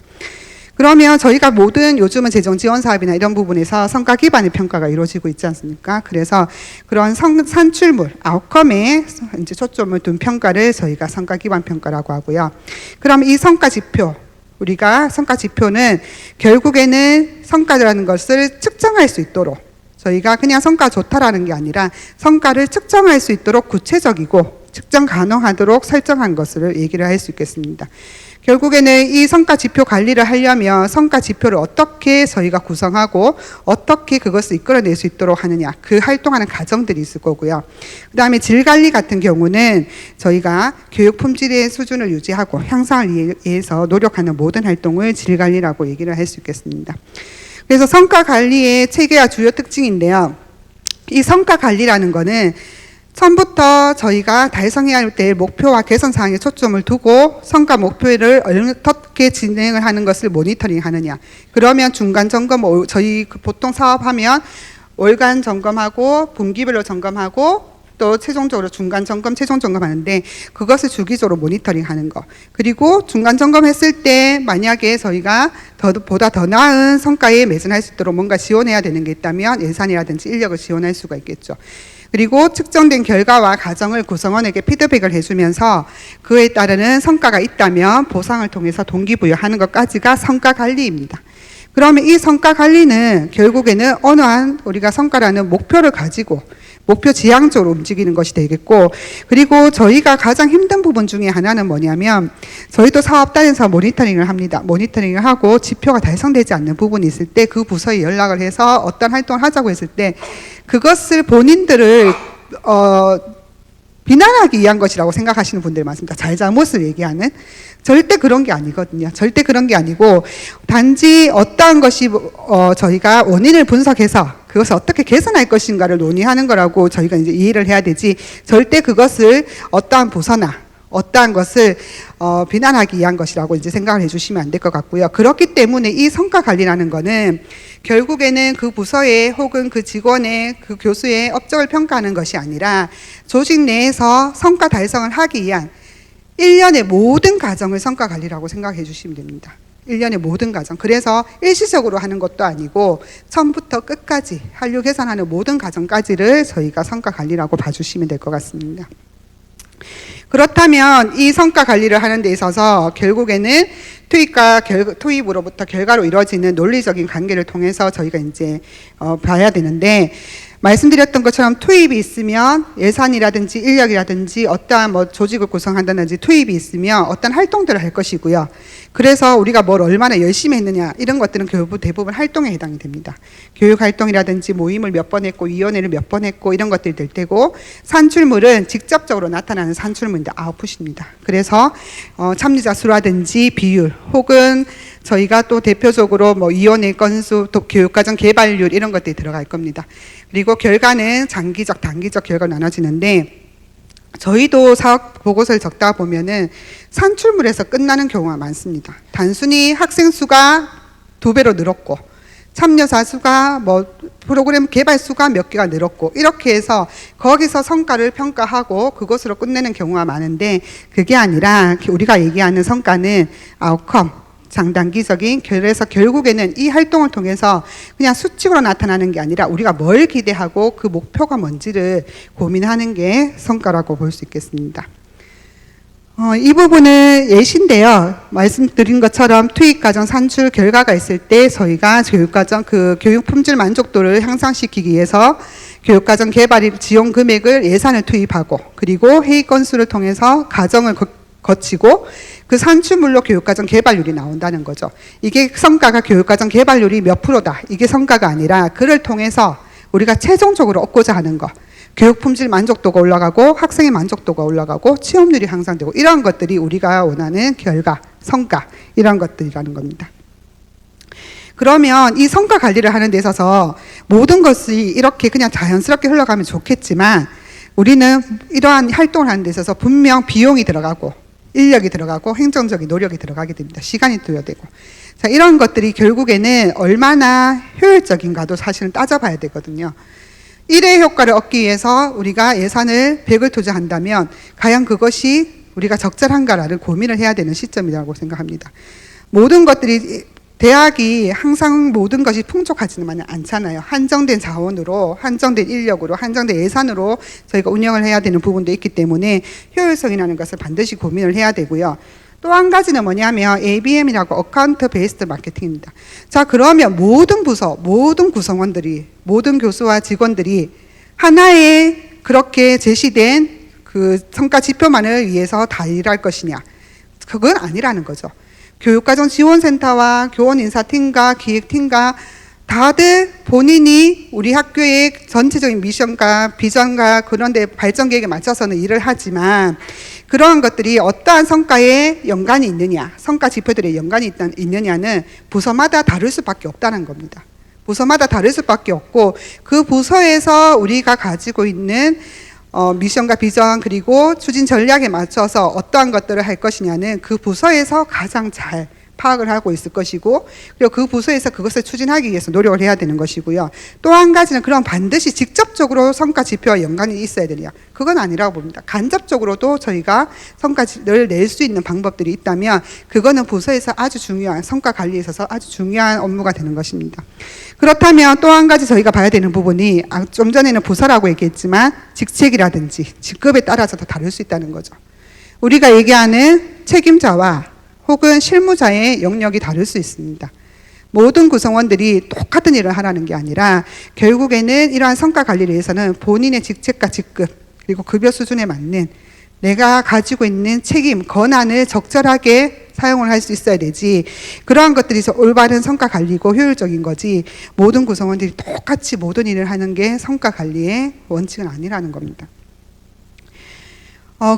그러면 저희가 모든 요즘은 재정지원 사업이나 이런 부분에서 성과 기반의 평가가 이루어지고 있지 않습니까? 그래서 그런 산출물, 아웃컴에 이제 초점을 둔 평가를 저희가 성과 기반 평가라고 하고요. 그럼 이 성과 지표, 우리가 성과 지표는 결국에는 성과라는 것을 측정할 수 있도록 저희가 그냥 성과 좋다라는 게 아니라 성과를 측정할 수 있도록 구체적이고 측정 가능하도록 설정한 것을 얘기를 할 수 있겠습니다. 결국에는 이 성과 지표 관리를 하려면 성과 지표를 어떻게 저희가 구성하고 어떻게 그것을 이끌어낼 수 있도록 하느냐, 그 활동하는 과정들이 있을 거고요. 그 다음에 질 관리 같은 경우는 저희가 교육 품질의 수준을 유지하고 향상을 위해서 노력하는 모든 활동을 질 관리라고 얘기를 할 수 있겠습니다. 그래서 성과 관리의 체계와 주요 특징인데요. 이 성과 관리라는 거는 처음부터 저희가 달성해야 할 때 목표와 개선 사항에 초점을 두고 성과 목표를 어떻게 진행을 하는 것을 모니터링 하느냐. 그러면 중간 점검, 저희 보통 사업하면 월간 점검하고 분기별로 점검하고 또 최종적으로 중간 점검, 최종 점검하는데 그것을 주기적으로 모니터링 하는 거. 그리고 중간 점검했을 때 만약에 저희가 보다 더 나은 성과에 매진할 수 있도록 뭔가 지원해야 되는 게 있다면 예산이라든지 인력을 지원할 수가 있겠죠. 그리고 측정된 결과와 과정을 구성원에게 피드백을 해주면서 그에 따르는 성과가 있다면 보상을 통해서 동기부여하는 것까지가 성과 관리입니다. 그러면 이 성과 관리는 결국에는 어느 한 우리가 성과라는 목표를 가지고 목표 지향적으로 움직이는 것이 되겠고, 그리고 저희가 가장 힘든 부분 중에 하나는 뭐냐면 저희도 사업단에서 모니터링을 합니다. 모니터링을 하고 지표가 달성되지 않는 부분이 있을 때 그 부서에 연락을 해서 어떤 활동을 하자고 했을 때 그것을 본인들을 비난하기 위한 것이라고 생각하시는 분들이 많습니다. 잘잘못을 얘기하는. 절대 그런 게 아니거든요. 절대 그런 게 아니고 단지 어떠한 것이 저희가 원인을 분석해서 그것을 어떻게 개선할 것인가를 논의하는 거라고 저희가 이제 이해를 해야 되지, 절대 그것을 어떠한 부서나 어떠한 것을 비난하기 위한 것이라고 이제 생각을 해주시면 안 될 것 같고요. 그렇기 때문에 이 성과 관리라는 거는 결국에는 그 부서의 혹은 그 직원의 그 교수의 업적을 평가하는 것이 아니라 조직 내에서 성과 달성을 하기 위한 일련의 모든 과정을 성과 관리라고 생각해 주시면 됩니다. 일련의 모든 과정. 그래서 일시적으로 하는 것도 아니고 처음부터 끝까지 한류 계산하는 모든 과정까지를 저희가 성과 관리라고 봐주시면 될 것 같습니다. 그렇다면 이 성과 관리를 하는 데 있어서 결국에는 투입으로부터 결과로 이루어지는 논리적인 관계를 통해서 저희가 이제 봐야 되는데, 말씀드렸던 것처럼 투입이 있으면 예산이라든지 인력이라든지 어떠한 조직을 구성한다든지 투입이 있으면 어떤 활동들을 할 것이고요. 그래서 우리가 뭘 얼마나 열심히 했느냐 이런 것들은 결국 대부분 활동에 해당이 됩니다. 교육 활동이라든지 모임을 몇 번 했고 위원회를 몇 번 했고 이런 것들이 될 테고, 산출물은 직접적으로 나타나는 산출물인데 아웃풋입니다. 그래서 참여자 수라든지 비율 혹은 저희가 또 대표적으로 위원회 건수, 또 교육과정 개발률 이런 것들이 들어갈 겁니다. 그리고 결과는 장기적, 단기적 결과로 나눠지는데, 저희도 사업 보고서를 적다 보면은 산출물에서 끝나는 경우가 많습니다. 단순히 학생 수가 2배로 늘었고 참여자 수가 뭐 프로그램 개발 수가 몇 개가 늘었고 이렇게 해서 거기서 성과를 평가하고 그것으로 끝내는 경우가 많은데 그게 아니라 우리가 얘기하는 성과는 아웃컴, 장단기적인 그래서 결국에는 이 활동을 통해서 그냥 수칙으로 나타나는 게 아니라 우리가 뭘 기대하고 그 목표가 뭔지를 고민하는 게 성과라고 볼 수 있겠습니다. 이 부분은 예시인데요. 말씀드린 것처럼 투입과정 산출 결과가 있을 때 저희가 교육과정 교육 품질 만족도를 향상시키기 위해서 교육과정 개발 지원 금액을 예산을 투입하고 그리고 회의 건수를 통해서 과정을 거치고 그 산출물로 교육과정 개발률이 나온다는 거죠. 이게 성과가 교육과정 개발률이 몇 프로다. 이게 성과가 아니라 그를 통해서 우리가 최종적으로 얻고자 하는 것. 교육 품질 만족도가 올라가고 학생의 만족도가 올라가고 취업률이 향상되고 이런 것들이 우리가 원하는 결과, 성과 이런 것들이라는 겁니다. 그러면 이 성과 관리를 하는 데 있어서 모든 것이 이렇게 그냥 자연스럽게 흘러가면 좋겠지만 우리는 이러한 활동을 하는 데 있어서 분명 비용이 들어가고 인력이 들어가고 행정적인 노력이 들어가게 됩니다. 시간이 투여되고. 자, 이런 것들이 결국에는 얼마나 효율적인가도 사실은 따져봐야 되거든요. 1회 효과를 얻기 위해서 우리가 예산을 100을 투자한다면 과연 그것이 우리가 적절한가라는 고민을 해야 되는 시점이라고 생각합니다. 모든 것들이 대학이 항상 모든 것이 풍족하지는 않잖아요. 한정된 자원으로, 한정된 인력으로, 한정된 예산으로 저희가 운영을 해야 되는 부분도 있기 때문에 효율성이라는 것을 반드시 고민을 해야 되고요. 또 한 가지는 뭐냐면 ABM이라고 어카운트 베이스드 마케팅입니다. 자, 그러면 모든 부서, 모든 구성원들이, 모든 교수와 직원들이 하나의 그렇게 제시된 그 성과 지표만을 위해서 다 일할 것이냐? 그건 아니라는 거죠. 교육과정 지원센터와 교원인사팀과 기획팀과 다들 본인이 우리 학교의 전체적인 미션과 비전과 그런 데 발전 계획에 맞춰서는 일을 하지만 그러한 것들이 어떠한 성과에 연관이 있느냐, 성과 지표들에 연관이 있느냐는 부서마다 다를 수밖에 없다는 겁니다. 부서마다 다를 수밖에 없고 그 부서에서 우리가 가지고 있는 미션과 비전 그리고 추진 전략에 맞춰서 어떠한 것들을 할 것이냐는 그 부서에서 가장 잘 파악을 하고 있을 것이고 그리고 그 부서에서 그것을 추진하기 위해서 노력을 해야 되는 것이고요. 또 한 가지는 그럼 반드시 직접적으로 성과 지표와 연관이 있어야 되냐? 그건 아니라고 봅니다. 간접적으로도 저희가 성과를 낼 수 있는 방법들이 있다면 그거는 부서에서 아주 중요한 성과 관리에 있어서 아주 중요한 업무가 되는 것입니다. 그렇다면 또 한 가지 저희가 봐야 되는 부분이 좀 전에는 부서라고 얘기했지만 직책이라든지 직급에 따라서도 다를 수 있다는 거죠. 우리가 얘기하는 책임자와 혹은 실무자의 영역이 다를 수 있습니다. 모든 구성원들이 똑같은 일을 하라는 게 아니라 결국에는 이러한 성과 관리를 위해서는 본인의 직책과 직급 그리고 급여 수준에 맞는 내가 가지고 있는 책임, 권한을 적절하게 사용을 할 수 있어야 되지 그러한 것들이 올바른 성과 관리고 효율적인 거지 모든 구성원들이 똑같이 모든 일을 하는 게 성과 관리의 원칙은 아니라는 겁니다.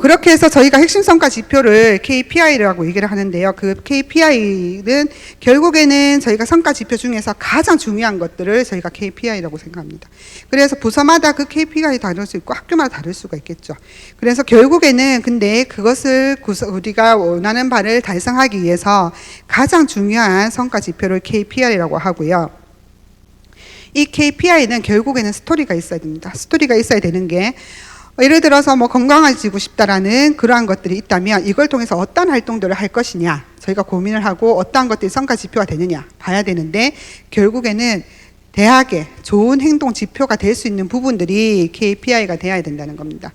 그렇게 해서 저희가 핵심 성과 지표를 KPI라고 얘기를 하는데요. 그 KPI는 결국에는 저희가 성과 지표 중에서 가장 중요한 것들을 저희가 KPI라고 생각합니다. 그래서 부서마다 그 KPI 다를 수 있고 학교마다 다를 수가 있겠죠. 그래서 결국에는 근데 그것을 우리가 원하는 바를 달성하기 위해서 가장 중요한 성과 지표를 KPI라고 하고요. 이 KPI는 결국에는 스토리가 있어야 됩니다. 스토리가 있어야 되는 게 예를 들어서 뭐 건강해지고 싶다라는 그러한 것들이 있다면 이걸 통해서 어떤 활동들을 할 것이냐 저희가 고민을 하고 어떠한 것들이 성과 지표가 되느냐 봐야 되는데 결국에는 대학의 좋은 행동 지표가 될 수 있는 부분들이 KPI가 되어야 된다는 겁니다.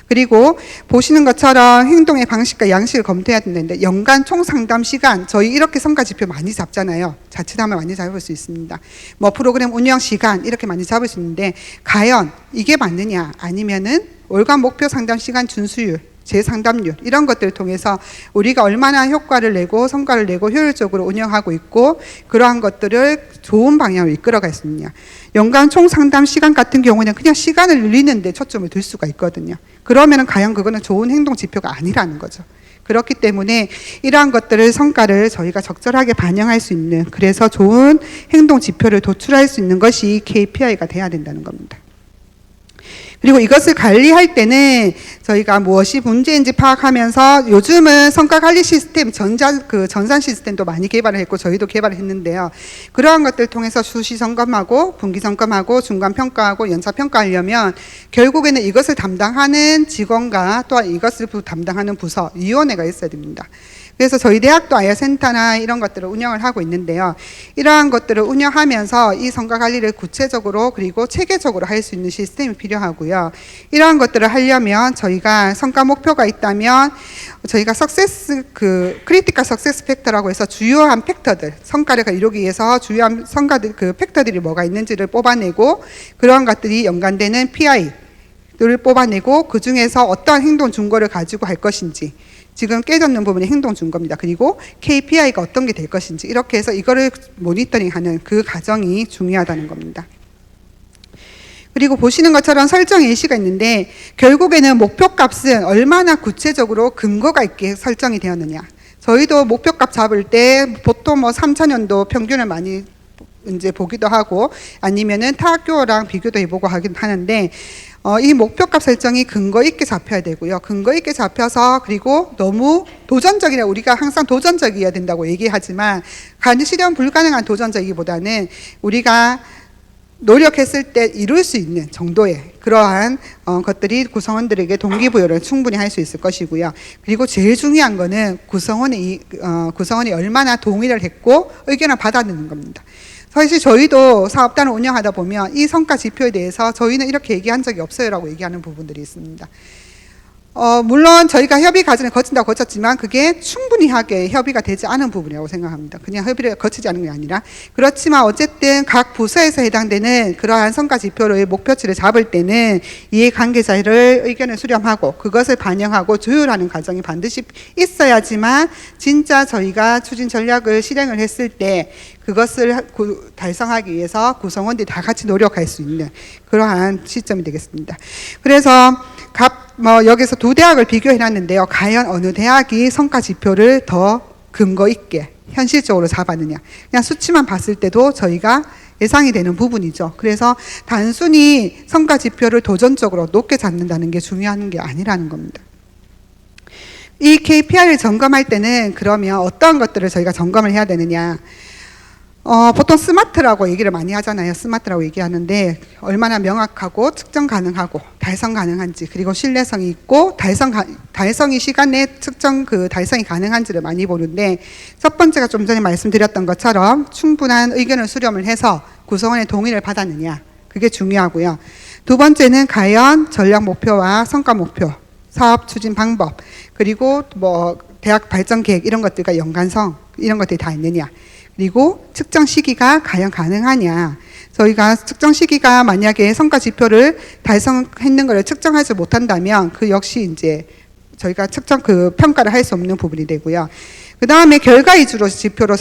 그리고 보시는 것처럼 행동의 방식과 양식을 검토해야 된다는데 연간 총 상담 시간 저희 이렇게 성과 지표 많이 잡잖아요. 자칫하면 많이 잡을 수 있습니다. 뭐 프로그램 운영 시간 이렇게 많이 잡을 수 있는데 과연 이게 맞느냐 아니면은 월간 목표 상담 시간 준수율, 재상담률 이런 것들을 통해서 우리가 얼마나 효과를 내고 성과를 내고 효율적으로 운영하고 있고 그러한 것들을 좋은 방향으로 이끌어갈 수 있느냐. 연간 총 상담 시간 같은 경우는 그냥 시간을 늘리는 데 초점을 둘 수가 있거든요. 그러면 과연 그거는 좋은 행동 지표가 아니라는 거죠. 그렇기 때문에 이러한 것들을 성과를 저희가 적절하게 반영할 수 있는 그래서 좋은 행동 지표를 도출할 수 있는 것이 KPI가 돼야 된다는 겁니다. 그리고 이것을 관리할 때는 저희가 무엇이 문제인지 파악하면서 요즘은 성과 관리 시스템, 전산 시스템도 많이 개발을 했고 저희도 개발을 했는데요. 그러한 것들을 통해서 수시 점검하고 분기 점검하고 중간 평가하고 연차 평가하려면 결국에는 이것을 담당하는 직원과 또 이것을 담당하는 부서, 위원회가 있어야 됩니다. 그래서 저희 대학도 아이센터나 이런 것들을 운영을 하고 있는데요. 이러한 것들을 운영하면서 이 성과 관리를 구체적으로 그리고 체계적으로 할 수 있는 시스템이 필요하고요. 이러한 것들을 하려면 저희가 성과 목표가 있다면 저희가 크리티컬 석세스 팩터라고 해서 주요한 팩터들, 성과를 이루기 위해서 주요한 성과들, 팩터들이 뭐가 있는지를 뽑아내고 그러한 것들이 연관되는 PI를 뽑아내고 그 중에서 어떠한 행동 준거를 가지고 할 것인지 지금 깨졌는 부분이 행동 준거입니다. 그리고 KPI가 어떤 게 될 것인지 이렇게 해서 이거를 모니터링하는 그 과정이 중요하다는 겁니다. 그리고 보시는 것처럼 설정 예시가 있는데 결국에는 목표값은 얼마나 구체적으로 근거가 있게 설정이 되었느냐. 저희도 목표값 잡을 때 보통 3,000년도 평균을 많이 이제 보기도 하고 아니면은 타 학교랑 비교도 해보고 하긴 하는데 이 목표값 설정이 근거 있게 잡혀야 되고요. 근거 있게 잡혀서 그리고 너무 도전적이라 우리가 항상 도전적이어야 된다고 얘기하지만 실현 불가능한 도전적이기보다는 우리가 노력했을 때 이룰 수 있는 정도의 그러한 것들이 구성원들에게 동기부여를 충분히 할 수 있을 것이고요. 그리고 제일 중요한 거는 구성원이 얼마나 동의를 했고 의견을 받아들이는 겁니다. 사실 저희도 사업단을 운영하다 보면 이 성과 지표에 대해서 저희는 이렇게 얘기한 적이 없어요라고 얘기하는 부분들이 있습니다. 물론 저희가 협의 과정을 거친다고 거쳤지만 그게 충분히하게 협의가 되지 않은 부분이라고 생각합니다. 그냥 협의를 거치지 않은 게 아니라 그렇지만 어쨌든 각 부서에서 해당되는 그러한 성과 지표를 목표치를 잡을 때는 이해관계자를 의견을 수렴하고 그것을 반영하고 조율하는 과정이 반드시 있어야지만 진짜 저희가 추진 전략을 실행을 했을 때 그것을 달성하기 위해서 구성원들이 다 같이 노력할 수 있는 그러한 시점이 되겠습니다. 그래서 여기서 두 대학을 비교해 놨는데요. 과연 어느 대학이 성과 지표를 더 근거 있게 현실적으로 잡았느냐. 그냥 수치만 봤을 때도 저희가 예상이 되는 부분이죠. 그래서 단순히 성과 지표를 도전적으로 높게 잡는다는 게 중요한 게 아니라는 겁니다. 이 KPI를 점검할 때는 그러면 어떤 것들을 저희가 점검을 해야 되느냐. 보통 스마트라고 얘기를 많이 하잖아요. 스마트라고 얘기하는데 얼마나 명확하고 측정 가능하고 달성 가능한지 그리고 신뢰성이 있고 달성이 시간 내에 측정 달성이 가능한지를 많이 보는데 첫 번째가 좀 전에 말씀드렸던 것처럼 충분한 의견을 수렴을 해서 구성원의 동의를 받았느냐. 그게 중요하고요. 두 번째는 과연 전략 목표와 성과 목표, 사업 추진 방법 그리고 대학 발전 계획 이런 것들과 연관성 이런 것들이 다 있느냐. 그리고 측정 시기가 과연 가능하냐. 저희가 측정 시기가 만약에 성과 지표를 달성했는 것을 측정하지 못한다면 그 역시 이제 저희가 측정 평가를 할 수 없는 부분이 되고요. 그 다음에 결과 위주로 지표로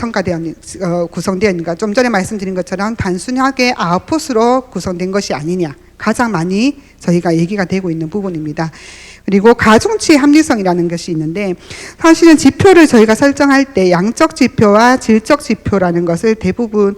구성되어 있는가. 좀 전에 말씀드린 것처럼 단순하게 아웃풋으로 구성된 것이 아니냐. 가장 많이 저희가 얘기가 되고 있는 부분입니다. 그리고 가중치 합리성이라는 것이 있는데 사실은 지표를 저희가 설정할 때 양적 지표와 질적 지표라는 것을 대부분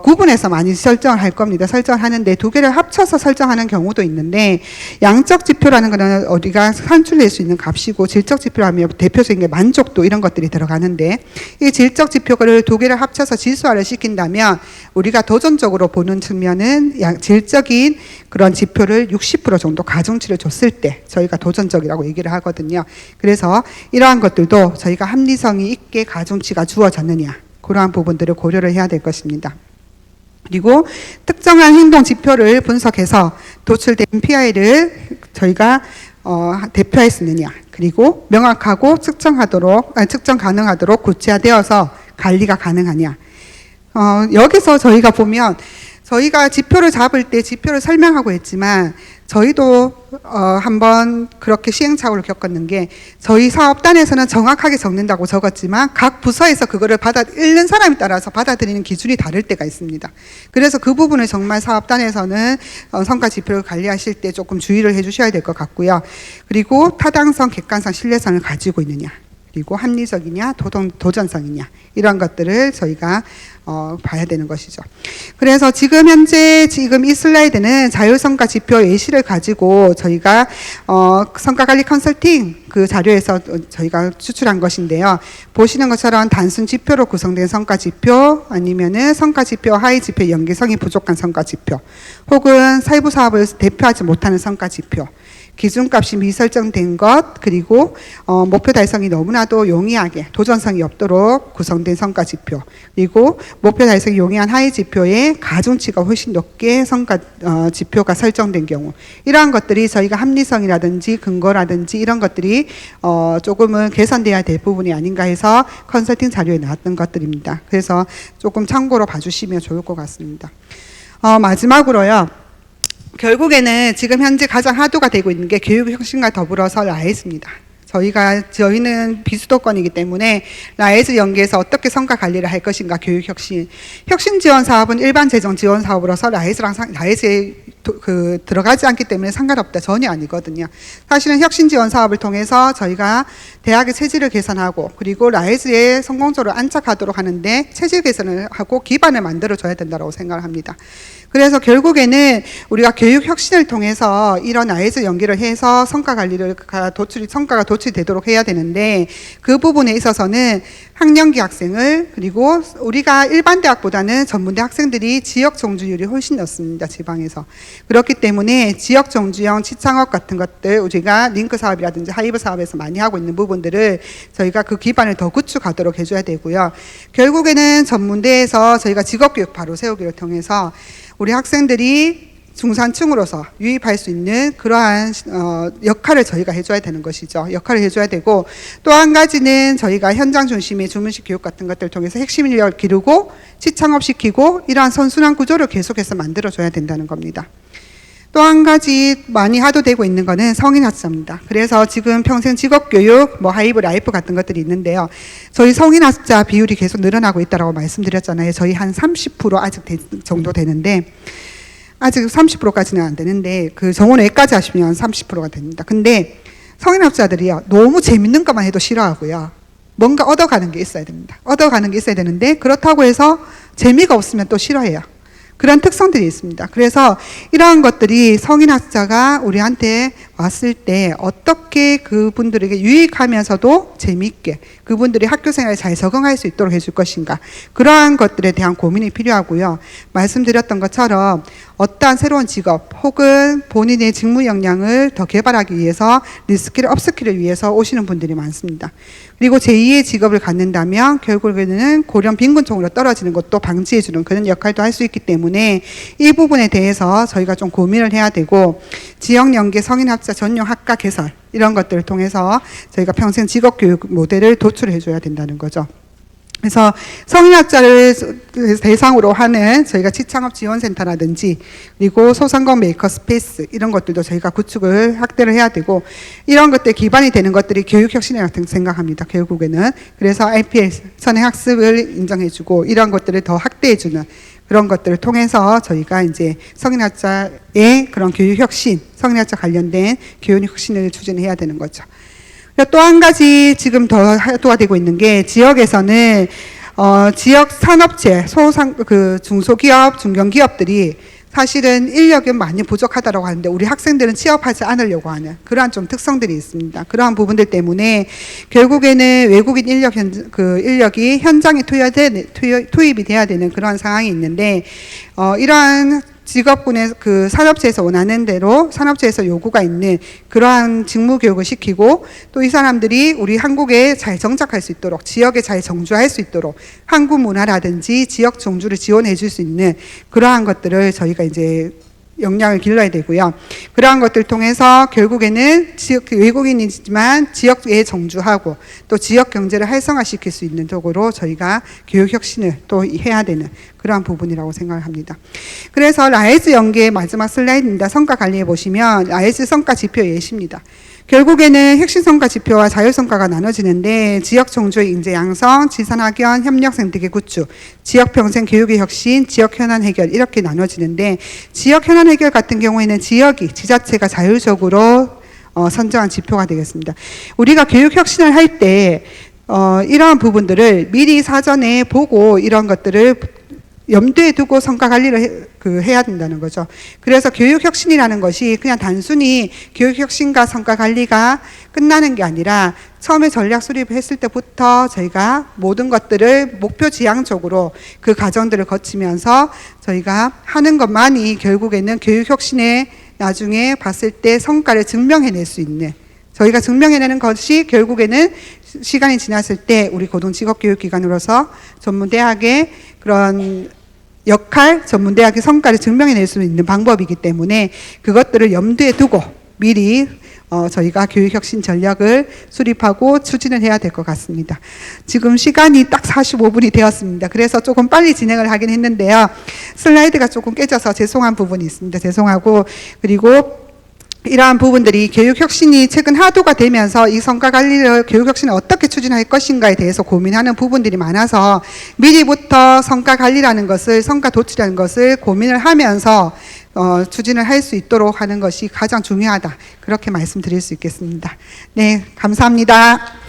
구분해서 많이 설정을 할 겁니다. 설정하는데 두 개를 합쳐서 설정하는 경우도 있는데 양적 지표라는 것은 우리가 산출낼 수 있는 값이고 질적 지표라면 대표적인 게 만족도 이런 것들이 들어가는데 이 질적 지표를 두 개를 합쳐서 지수화를 시킨다면 우리가 도전적으로 보는 측면은 질적인 그런 지표를 60% 정도 가중치를 줬을 때 저희가 도전적이라고 얘기를 하거든요. 그래서 이러한 것들도 저희가 합리성이 있게 가중치가 주어졌느냐 그러한 부분들을 고려를 해야 될 것입니다. 그리고 특정한 행동 지표를 분석해서 도출된 PI를 저희가 대표할 수 있느냐. 그리고 명확하고 측정 가능하도록 구체화되어서 관리가 가능하냐. 여기서 저희가 보면 저희가 지표를 잡을 때 지표를 설명하고 했지만 저희도 한번 그렇게 시행착오를 겪었는 게 저희 사업단에서는 정확하게 적는다고 적었지만 각 부서에서 그거를 읽는 사람에 따라서 받아들이는 기준이 다를 때가 있습니다. 그래서 그 부분을 정말 사업단에서는 성과 지표를 관리하실 때 조금 주의를 해주셔야 될 것 같고요. 그리고 타당성, 객관성, 신뢰성을 가지고 있느냐. 그리고 합리적이냐, 도전성이냐 이런 것들을 저희가 봐야 되는 것이죠. 그래서 지금 현재 지금 이 슬라이드는 자율성과 지표 예시를 가지고 저희가 성과관리 컨설팅 그 자료에서 저희가 추출한 것인데요. 보시는 것처럼 단순 지표로 구성된 성과 지표, 아니면은 성과 지표 하위 지표 연계성이 부족한 성과 지표, 혹은 세부 사업을 대표하지 못하는 성과 지표, 기준값이 미설정된 것, 그리고 목표 달성이 너무나도 용이하게 도전성이 없도록 구성된 성과 지표, 그리고 목표 달성이 용이한 하위 지표의 가중치가 훨씬 높게 성과 지표가 설정된 경우, 이러한 것들이 저희가 합리성이라든지 근거라든지 이런 것들이 조금은 개선돼야 될 부분이 아닌가 해서 컨설팅 자료에 나왔던 것들입니다. 그래서 조금 참고로 봐주시면 좋을 것 같습니다. 마지막으로요. 결국에는 지금 현재 가장 화두가 되고 있는 게 교육혁신과 더불어서 라이즈입니다. 저희는 비수도권이기 때문에 라이즈 연계해서 어떻게 성과 관리를 할 것인가, 교육혁신. 혁신 지원 사업은 일반 재정 지원 사업으로서 라이즈에 들어가지 않기 때문에 상관없다, 전혀 아니거든요. 사실은 혁신 지원 사업을 통해서 저희가 대학의 체질을 개선하고, 그리고 라이즈에 성공적으로 안착하도록 하는데 체질 개선을 하고 기반을 만들어줘야 된다고 생각을 합니다. 그래서 결국에는 우리가 교육 혁신을 통해서 이런 라이즈 연계를 해서 성과가 도출되도록 해야 되는데, 그 부분에 있어서는 학년기 학생을, 그리고 우리가 일반 대학보다는 전문대 학생들이 지역 종주율이 훨씬 높습니다, 지방에서. 그렇기 때문에 지역 종주형 치창업 같은 것들, 우리가 링크 사업이라든지 하이브 사업에서 많이 하고 있는 부분들을 저희가 그 기반을 더 구축하도록 해줘야 되고요. 결국에는 전문대에서 저희가 직업교육 바로 세우기를 통해서 우리 학생들이 중산층으로서 유입할 수 있는 그러한 역할을 저희가 해줘야 되는 것이죠. 역할을 해줘야 되고, 또 한 가지는 저희가 현장 중심의 주문식 교육 같은 것들을 통해서 핵심 인력을 기르고 치창업시키고 이러한 선순환 구조를 계속해서 만들어줘야 된다는 겁니다. 또 한 가지 많이 하도되고 있는 거는 성인학자입니다. 그래서 지금 평생 직업교육, 하이브 라이프 같은 것들이 있는데요. 저희 성인학자 비율이 계속 늘어나고 있다고 말씀드렸잖아요. 저희 한 30% 아직 정도 되는데, 아직 30%까지는 안 되는데, 그 정원외까지 하시면 30%가 됩니다. 근데 성인학자들이요, 너무 재밌는 것만 해도 싫어하고요. 뭔가 얻어가는 게 있어야 됩니다. 얻어가는 게 있어야 되는데, 그렇다고 해서 재미가 없으면 또 싫어해요. 그런 특성들이 있습니다. 그래서 이러한 것들이 성인학자가 우리한테 왔을 때 어떻게 그분들에게 유익하면서도 재미있게 그분들이 학교 생활에 잘 적응할 수 있도록 해줄 것인가, 그러한 것들에 대한 고민이 필요하고요. 말씀드렸던 것처럼 어떠한 새로운 직업 혹은 본인의 직무 역량을 더 개발하기 위해서 리스킬, 업스킬을 위해서 오시는 분들이 많습니다. 그리고 제2의 직업을 갖는다면 결국에는 고령 빈곤층으로 떨어지는 것도 방지해주는 그런 역할도 할 수 있기 때문에 이 부분에 대해서 저희가 좀 고민을 해야 되고, 지역연계 성인학자 전용 학과 개설 이런 것들을 통해서 저희가 평생 직업교육 모델을 도출해줘야 된다는 거죠. 그래서 성인학자를 대상으로 하는 저희가 치창업 지원센터라든지, 그리고 소상공 메이커 스페이스 이런 것들도 저희가 구축을 확대를 해야 되고, 이런 것들 기반이 되는 것들이 교육혁신이라고 생각합니다, 결국에는. 그래서 IPS 선행학습을 인정해주고 이런 것들을 더 확대해주는 그런 것들을 통해서 저희가 이제 성인학자의 그런 교육혁신, 성인학자 관련된 교육혁신을 추진해야 되는 거죠. 또 한 가지 지금 더 화두가 되고 있는 게, 지역에서는 지역 산업체, 중소기업, 중견기업들이 사실은 인력은 많이 부족하다고 하는데 우리 학생들은 취업하지 않으려고 하는 그러한 좀 특성들이 있습니다. 그러한 부분들 때문에 결국에는 외국인 인력이 현장에 투입이 돼야 되는 그런 상황이 있는데, 이러한 직업군의 그 산업체에서 원하는 대로 산업체에서 요구가 있는 그러한 직무 교육을 시키고, 또 이 사람들이 우리 한국에 잘 정착할 수 있도록, 지역에 잘 정주할 수 있도록 한국 문화라든지 지역 정주를 지원해 줄 수 있는 그러한 것들을 저희가 이제 역량을 길러야 되고요. 그러한 것들을 통해서 결국에는 외국인이지만 지역에 정주하고 또 지역 경제를 활성화시킬 수 있는 쪽으로 저희가 교육 혁신을 또 해야 되는 그러한 부분이라고 생각을 합니다. 그래서 라이즈 연계의 마지막 슬라이드입니다. 성과 관리해 보시면 라이즈 성과 지표 예시입니다. 결국에는 핵심 성과 지표와 자율 성과가 나눠지는데, 지역 정주의 인재 양성, 지산 학연, 협력 생태계 구축, 지역 평생 교육의 혁신, 지역 현안 해결 이렇게 나눠지는데, 지역 현안 해결 같은 경우에는 지자체가 자율적으로 선정한 지표가 되겠습니다. 우리가 교육 혁신을 할 때 이러한 부분들을 미리 사전에 보고 이런 것들을 염두에 두고 성과 관리를 해야 된다는 거죠. 그래서 교육혁신이라는 것이 그냥 단순히 교육혁신과 성과 관리가 끝나는 게 아니라 처음에 전략 수립했을 때부터 저희가 모든 것들을 목표 지향적으로 그 과정들을 거치면서 저희가 하는 것만이 결국에는 교육혁신에 나중에 봤을 때 성과를 증명해낼 수 있는, 저희가 증명해내는 것이 결국에는 시간이 지났을 때 우리 고등직업교육기관으로서 전문대학의 그런 역할, 전문대학의 성과를 증명해낼 수 있는 방법이기 때문에 그것들을 염두에 두고 미리 저희가 교육혁신 전략을 수립하고 추진을 해야 될 것 같습니다. 지금 시간이 딱 45분이 되었습니다. 그래서 조금 빨리 진행을 하긴 했는데요. 슬라이드가 조금 깨져서 죄송한 부분이 있습니다. 죄송하고, 그리고 이러한 부분들이 교육혁신이 최근 하도가 되면서 이 성과관리를 교육혁신을 어떻게 추진할 것인가에 대해서 고민하는 부분들이 많아서 미리부터 성과관리라는 것을, 성과도출이라는 것을 고민을 하면서 추진을 할 수 있도록 하는 것이 가장 중요하다. 그렇게 말씀드릴 수 있겠습니다. 네, 감사합니다.